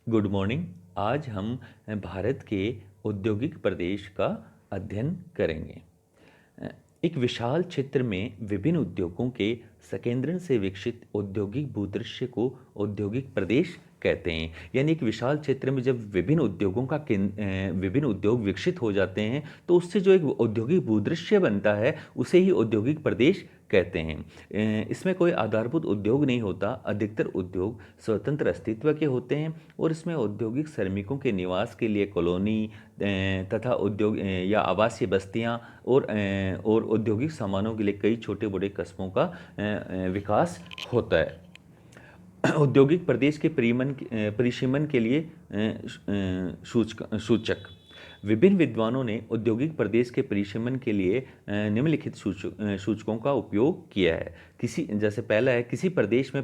Good morning. आज हम भारत के औद्योगिक प्रदेश का अध्ययन करेंगे। एक विशाल क्षेत्र में विभिन्न उद्योगों के संकेंद्रण से विकसित औद्योगिक भूदृश्य को औद्योगिक प्रदेश कहते हैं। यानी एक विशाल क्षेत्र में जब विभिन्न उद्योगों का विभिन्न उद्योग विकसित हो जाते हैं तो उससे जो एक औद्योगिक भूदृश्य बनता है उसे ही औद्योगिक प्रदेश कहते हैं। इसमें कोई आधारभूत उद्योग नहीं होता। अधिकतर उद्योग स्वतंत्र अस्तित्व के होते हैं और इसमें औद्योगिक श्रमिकों के निवास के लिए कॉलोनी तथा उद्योग या आवासीय बस्तियां और औद्योगिक सामानों के लिए कई छोटे बड़े कस्बों का विकास होता है। औद्योगिक प्रदेश के परिसीमन के लिए सूचक विभिन्न विद्वानों ने औद्योगिक प्रदेश के परिसीमन के लिए निम्नलिखित सूचकों का उपयोग किया है। जैसे पहला है, किसी प्रदेश में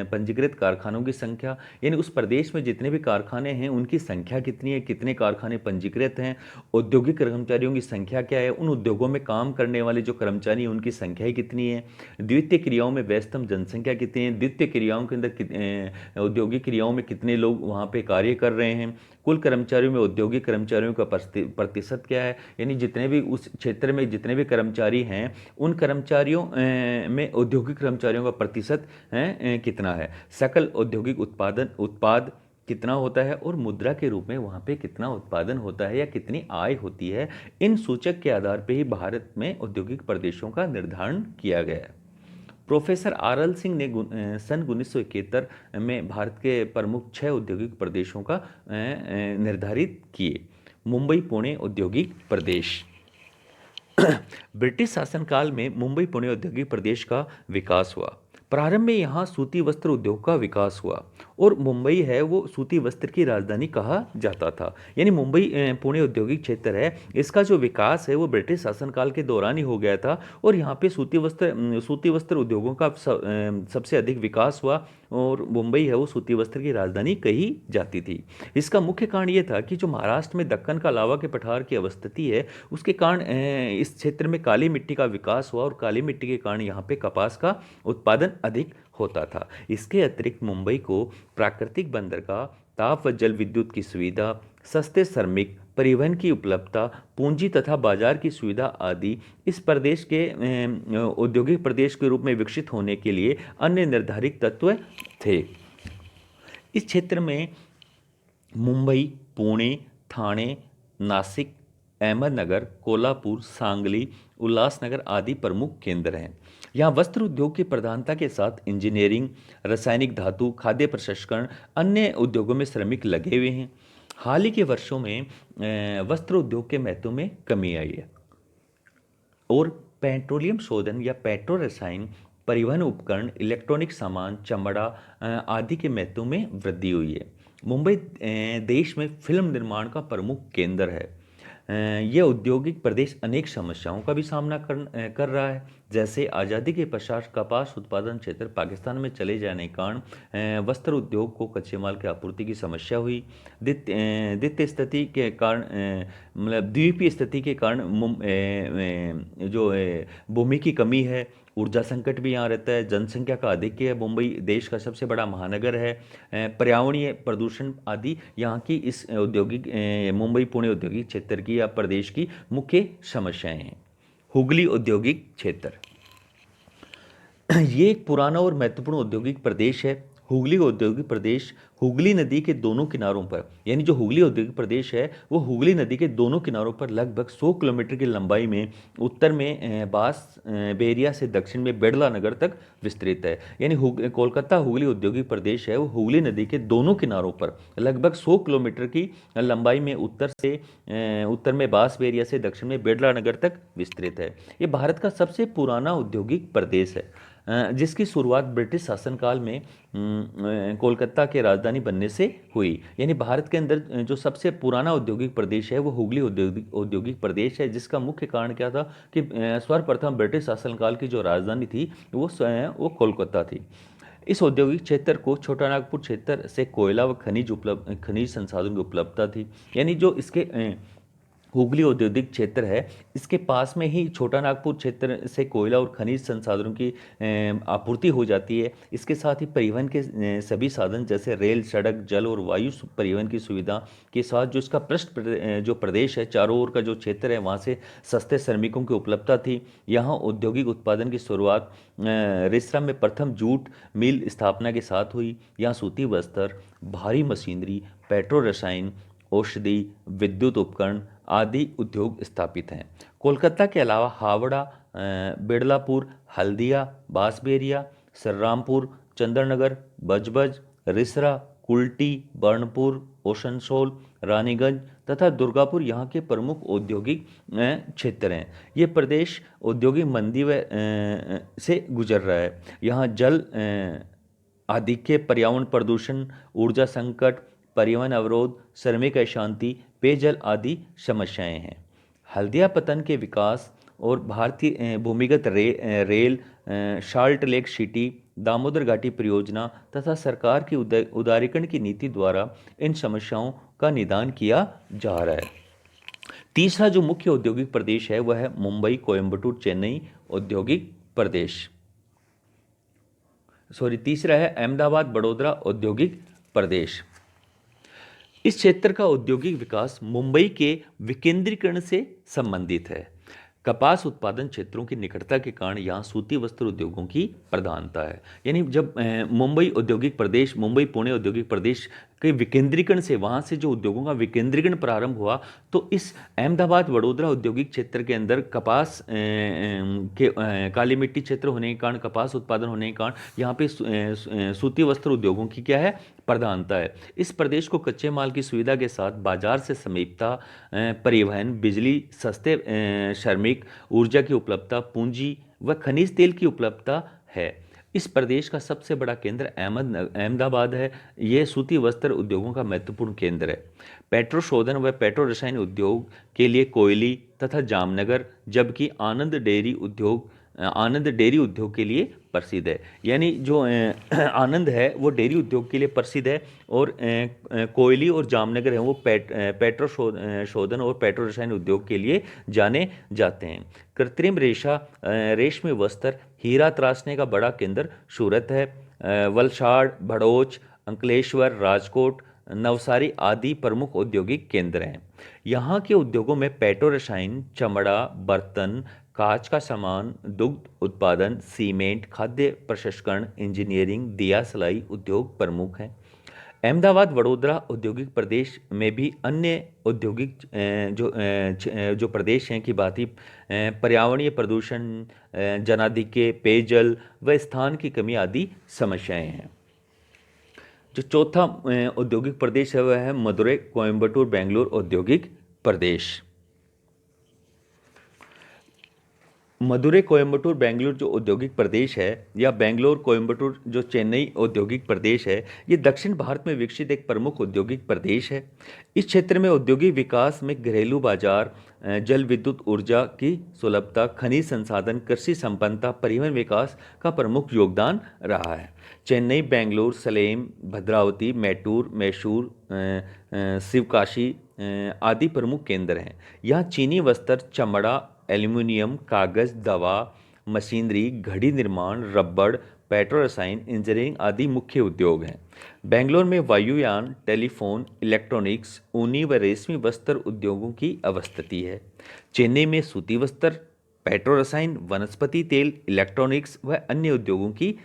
पंजीकृत कारखानों की संख्या, यानी उस प्रदेश में जितने भी कारखाने हैं उनकी संख्या कितनी है, कितने कारखाने पंजीकृत हैं। औद्योगिक कर्मचारियों की संख्या क्या है, उन उद्योगों में काम करने वाले जो कर्मचारी हैं उनकी संख्या कितनी है। द्वितीय क्रियाओं में व्यस्तम जनसंख्या कितनी है, द्वितीय क्रियाओं के अंदर औद्योगिक क्रियाओं में कितने लोग वहाँ पे कार्य कर रहे हैं। कुल कर्मचारियों में औद्योगिक कर्मचारियों का प्रतिशत क्या है, यानी जितने भी उस क्षेत्र में जितने भी कर्मचारी हैं उन कर्मचारियों में औद्योगिक कर्मचारियों का प्रतिशत कितना है। सकल औद्योगिक उत्पाद कितना होता है और मुद्रा के रूप में वहाँ पे कितना उत्पादन होता है या कितनी आय होती है। इन सूचक के आधार पर ही भारत में औद्योगिक प्रदेशों का निर्धारण किया गया है। प्रोफेसर आर एल सिंह ने सन 1971 में भारत के प्रमुख 6 औद्योगिक प्रदेशों का निर्धारित किए। मुंबई पुणे औद्योगिक प्रदेश। ब्रिटिश शासनकाल में मुंबई पुणे औद्योगिक प्रदेश का विकास हुआ। प्रारंभ में यहाँ सूती वस्त्र उद्योग का विकास हुआ और मुंबई है वो सूती वस्त्र की राजधानी कहा जाता था। यानी मुंबई पुणे औद्योगिक क्षेत्र है, इसका जो विकास है वो ब्रिटिश शासनकाल के दौरान ही हो गया था और यहाँ पे सूती वस्त्र उद्योगों का सबसे अधिक विकास हुआ और मुंबई है वो सूती वस्त्र की राजधानी कही जाती थी। इसका मुख्य कारण ये था कि जो महाराष्ट्र में दक्कन का लावा के पठार की अवस्थिति है उसके कारण इस क्षेत्र में काली मिट्टी का विकास हुआ और काली मिट्टी के कारण यहाँ पे कपास का उत्पादन अधिक होता था। इसके अतिरिक्त मुंबई को प्राकृतिक बंदरगाह, ताप व जल विद्युत की सुविधा, सस्ते श्रमिक, परिवहन की उपलब्धता, पूंजी तथा बाजार की सुविधा आदि इस प्रदेश के औद्योगिक प्रदेश के रूप में विकसित होने के लिए अन्य निर्धारित तत्व थे। इस क्षेत्र में मुंबई, पुणे, ठाणे, नासिक, अहमदनगर, कोल्हापुर, सांगली, उल्लासनगर आदि प्रमुख केंद्र हैं। यहाँ वस्त्र उद्योग की प्रधानता के साथ इंजीनियरिंग, रासायनिक धातु, खाद्य प्रसंस्करण, अन्य उद्योगों में श्रमिक लगे हुए हैं। हाल ही के वर्षों में वस्त्र उद्योग के महत्व में कमी आई है और पेट्रोलियम शोधन या पेट्रो रसायन, परिवहन उपकरण, इलेक्ट्रॉनिक सामान, चमड़ा आदि के महत्व में वृद्धि हुई है। मुंबई देश में फिल्म निर्माण का प्रमुख केंद्र है। यह औद्योगिक प्रदेश अनेक समस्याओं का भी सामना कर रहा है, जैसे आज़ादी के पश्चात कपास उत्पादन क्षेत्र पाकिस्तान में चले जाने के कारण वस्त्र उद्योग को कच्चे माल की आपूर्ति की समस्या हुई। द्वितीय स्थिति के कारण मतलब द्वीपीय स्थिति के कारण जो भूमि की कमी है, ऊर्जा संकट भी यहाँ रहता है, जनसंख्या का अधिक है, मुंबई देश का सबसे बड़ा महानगर है, पर्यावरणीय प्रदूषण आदि यहाँ की इस मुंबई पुणे औद्योगिक क्षेत्र की या प्रदेश की मुख्य समस्याएं हैं। हुगली औद्योगिक क्षेत्र ये एक पुराना और महत्वपूर्ण औद्योगिक प्रदेश है। हुगली औद्योगिक प्रदेश हुगली नदी के दोनों किनारों पर, यानी जो हुगली औद्योगिक प्रदेश है वो हुगली नदी के दोनों किनारों पर लगभग 100 किलोमीटर की लंबाई में उत्तर में बास बेरिया से दक्षिण में बेड़ला नगर तक विस्तृत है। यानी कोलकाता हुगली औद्योगिक प्रदेश है वो हुगली नदी के दोनों किनारों पर लगभग 100 किलोमीटर की लंबाई में उत्तर में बास बेरिया से दक्षिण में बेड़ला नगर तक विस्तृत है। ये भारत का सबसे पुराना औद्योगिक प्रदेश है जिसकी शुरुआत ब्रिटिश शासनकाल में कोलकाता के राजधानी बनने से हुई। यानी भारत के अंदर जो सबसे पुराना औद्योगिक प्रदेश है वो हुगली औद्योगिक प्रदेश है, जिसका मुख्य कारण क्या था कि सर्वप्रथम ब्रिटिश शासनकाल की जो राजधानी थी वो कोलकाता थी। इस औद्योगिक क्षेत्र को छोटा नागपुर क्षेत्र से कोयला व खनिज संसाधन की उपलब्धता थी। यानी जो इसके हुगली औद्योगिक क्षेत्र है, इसके पास में ही छोटा नागपुर क्षेत्र से कोयला और खनिज संसाधनों की आपूर्ति हो जाती है। इसके साथ ही परिवहन के सभी साधन जैसे रेल, सड़क, जल और वायु परिवहन की सुविधा के साथ जो इसका जो प्रदेश है, चारों ओर का जो क्षेत्र है, वहाँ से सस्ते श्रमिकों की उपलब्धता थी। यहाँ औद्योगिक उत्पादन की शुरुआत रिसरा में प्रथम जूट मिल स्थापना के साथ हुई। यहाँ सूती वस्त्र, भारी मशीनरी, पेट्रो रसायन, औषधि, विद्युत उपकरण आदि उद्योग स्थापित हैं। कोलकाता के अलावा हावड़ा, बिड़लापुर, हल्दिया, बांसबेरिया, सररामपुर, चंद्रनगर, बजबज, रिसरा, कुल्टी, बर्नपुर, ओशनसोल, रानीगंज तथा दुर्गापुर यहाँ के प्रमुख औद्योगिक क्षेत्र हैं। ये प्रदेश औद्योगिक मंदी से गुजर रहा है। यहाँ जल आधिक्य, पर्यावरण प्रदूषण, ऊर्जा संकट, परिवहन अवरोध, श्रमिक अशांति, पेयजल आदि समस्याएं हैं। हल्दिया पतन के विकास और भारतीय भूमिगत rail, salt lake city, Damodar घाटी परियोजना तथा सरकार की उदारीकरण की नीति द्वारा इन समस्याओं का निदान किया जा रहा है। तीसरा जो मुख्य औद्योगिक प्रदेश है वह है मुंबई, कोयंबटूर, चेन्नई औद्योगिक प्रदेश। तीसरा है अहमदाबाद, बड़ौदा औद्योगिक प्रदेश। इस क्षेत्र का औद्योगिक विकास मुंबई के विकेंद्रीकरण से संबंधित है। कपास उत्पादन क्षेत्रों की निकटता के कारण यहाँ सूती वस्त्र उद्योगों की प्रधानता है। यानी जब मुंबई औद्योगिक प्रदेश, मुंबई पुणे औद्योगिक प्रदेश के विकेंद्रीकरण से, वहाँ से जो उद्योगों का विकेंद्रीकरण प्रारंभ हुआ, तो इस अहमदाबाद वडोदरा औद्योगिक क्षेत्र के अंदर कपास के काली मिट्टी क्षेत्र होने के कारण, कपास उत्पादन होने के कारण यहाँ पे सूती वस्त्र उद्योगों की क्या है, प्रधानता है। इस प्रदेश को कच्चे माल की सुविधा के साथ बाजार से समीपता, परिवहन, बिजली, सस्ते श्रमिक, ऊर्जा की उपलब्धता, पूंजी व खनिज तेल की उपलब्धता है। इस प्रदेश का सबसे बड़ा केंद्र अहमदाबाद है। यह सूती वस्त्र उद्योगों का महत्वपूर्ण केंद्र है। पेट्रो शोधन व पेट्रो रसायन उद्योग के लिए कोयली तथा जामनगर, जबकि आनंद डेयरी उद्योग के लिए प्रसिद्ध है। यानी जो आनंद है वो डेयरी उद्योग के लिए प्रसिद्ध है, और कोयली और जामनगर है वो पेट्रो शोधन और पेट्रो रसायन उद्योग के लिए जाने जाते हैं। कृत्रिम रेशमी वस्त्र, हीरा तराशने का बड़ा केंद्र सूरत है। वलसाड़, भड़ोच, अंकलेश्वर, राजकोट, नवसारी आदि प्रमुख औद्योगिक केंद्र हैं। यहाँ के उद्योगों में पेट्रो रसायन, चमड़ा, बर्तन, कांच का सामान, दुग्ध उत्पादन, सीमेंट, खाद्य प्रसंस्करण, इंजीनियरिंग, दिया सलाई उद्योग प्रमुख हैं। अहमदाबाद वडोदरा औद्योगिक प्रदेश में भी अन्य औद्योगिक जो प्रदेश हैं की भांति पर्यावरणीय प्रदूषण, जनाधिक्य, पेयजल व स्थान की कमी आदि समस्याएं हैं। जो चौथा औद्योगिक प्रदेश है वह है मदुरै, कोयंबटूर, बेंगलुरु औद्योगिक प्रदेश। मदुरै, कोयंबटूर, बेंगलुरु जो औद्योगिक प्रदेश है, या बेंगलोर, कोयंबटूर जो चेन्नई औद्योगिक प्रदेश है, ये दक्षिण भारत में विकसित एक प्रमुख औद्योगिक प्रदेश है। इस क्षेत्र में औद्योगिक विकास में घरेलू बाजार, जल विद्युत ऊर्जा की सुलभता, खनिज संसाधन, कृषि संपन्नता, परिवहन विकास का प्रमुख योगदान रहा है। चेन्नई, बेंगलोर, सलेम, भद्रावती, मैसूर, शिवकाशी आदि प्रमुख केंद्र हैं। यहाँ चीनी वस्त्र, चमड़ा, एल्यूमिनियम, कागज, दवा, मशीनरी, घड़ी निर्माण, रबड़, पेट्रो रसायन, इंजीनियरिंग आदि मुख्य उद्योग हैं। बेंगलोर में वायुयान, टेलीफोन, इलेक्ट्रॉनिक्स, ऊनी व रेशमी वस्त्र उद्योगों की अवस्थिति है। चेन्नई में सूती वस्त्र, पेट्रो रसायन, वनस्पति तेल, इलेक्ट्रॉनिक्स व अन्य उद्योगों की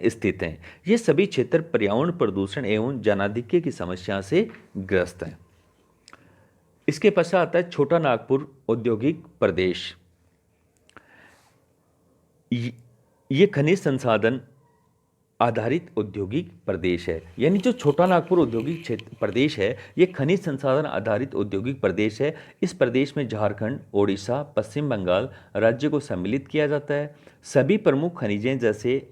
स्थित हैं। ये सभी क्षेत्र पर्यावरण प्रदूषण एवं जनाधिक्य की समस्या से ग्रस्त हैं। इसके पश्चात आता है छोटा नागपुर औद्योगिक प्रदेश। ये खनिज संसाधन आधारित औद्योगिक प्रदेश है। यानी जो छोटा नागपुर औद्योगिक क्षेत्र प्रदेश है, ये खनिज संसाधन आधारित औद्योगिक प्रदेश है। इस प्रदेश में झारखंड, ओडिशा, पश्चिम बंगाल राज्य को सम्मिलित किया जाता है। सभी प्रमुख खनिजें जैसे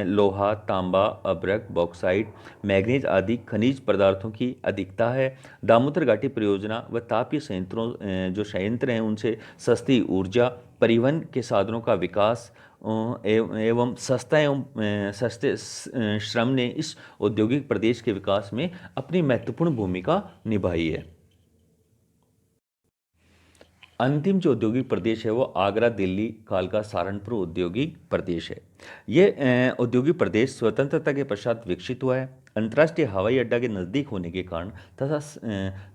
लोहा, तांबा, अभ्रक, बॉक्साइट, मैग्नीज आदि खनिज पदार्थों की अधिकता है। दामोदर घाटी परियोजना व तापीय जो संयंत्र हैं उनसे सस्ती ऊर्जा, परिवहन के साधनों का विकास एवं सस्ते श्रम ने इस औद्योगिक प्रदेश के विकास में अपनी महत्वपूर्ण भूमिका निभाई है। अंतिम जो औद्योगिक प्रदेश है वो आगरा, दिल्ली, कालका, सहारनपुर औद्योगिक प्रदेश है। ये औद्योगिक प्रदेश स्वतंत्रता के पश्चात विकसित हुआ है। अंतर्राष्ट्रीय हवाई अड्डा के नज़दीक होने के कारण तथा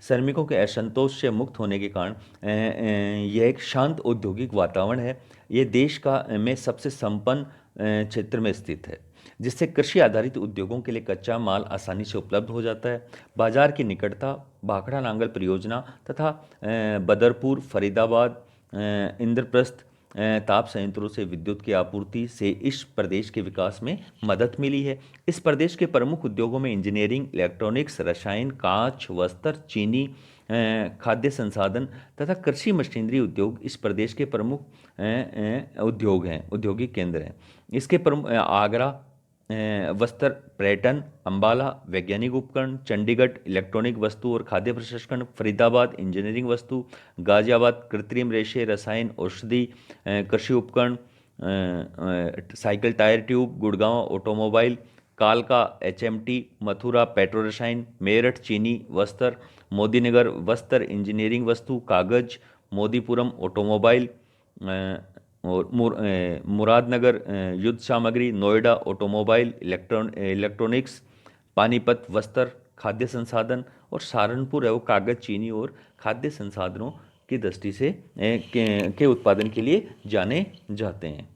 श्रमिकों के असंतोष से मुक्त होने के कारण यह एक शांत औद्योगिक वातावरण है। ये देश का में सबसे संपन्न क्षेत्र में स्थित है, जिससे कृषि आधारित उद्योगों के लिए कच्चा माल आसानी से उपलब्ध हो जाता है। बाजार की निकटता, भाखड़ा नांगल परियोजना तथा बदरपुर, फरीदाबाद, इंद्रप्रस्थ ताप संयंत्रों से विद्युत की आपूर्ति से इस प्रदेश के विकास में मदद मिली है। इस प्रदेश के प्रमुख उद्योगों में इंजीनियरिंग, इलेक्ट्रॉनिक्स, रसायन, कांच, वस्त्र, चीनी, खाद्य संसाधन तथा कृषि मशीनरी उद्योग इस प्रदेश के प्रमुख उद्योग हैं, औद्योगिक केंद्र हैं। इसके प्रमुख आगरा वस्त्र पर्यटन, अंबाला वैज्ञानिक उपकरण, चंडीगढ़ इलेक्ट्रॉनिक वस्तु और खाद्य प्रसंस्करण, फरीदाबाद इंजीनियरिंग वस्तु, गाजियाबाद कृत्रिम रेशे, रसायन, औषधि, कृषि उपकरण, cycle tyre tube, Gurgaon automobile, कालका एचएमटी, मथुरा पेट्रो रसायन, मेरठ चीनी वस्त्र, मोदीनगर वस्त्र इंजीनियरिंग वस्तु, कागज, मोदीपुरम ऑटोमोबाइल, और मुरादनगर युद्ध सामग्री, नोएडा ऑटोमोबाइल इलेक्ट्रॉनिक्स, पानीपत वस्त्र खाद्य संसाधन और सहारनपुर है वो कागज, चीनी और खाद्य संसाधनों की दृष्टि से के उत्पादन के लिए जाने जाते हैं।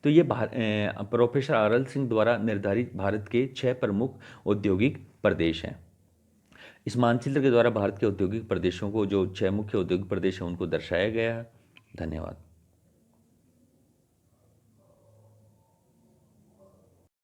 तो ये प्रोफेसर आर.एल. सिंह द्वारा निर्धारित भारत के 6 प्रमुख औद्योगिक प्रदेश हैं। इस मानचित्र के द्वारा भारत के औद्योगिक प्रदेशों को, जो 6 मुख्य औद्योगिक प्रदेश हैं, उनको दर्शाया गया है। धन्यवाद।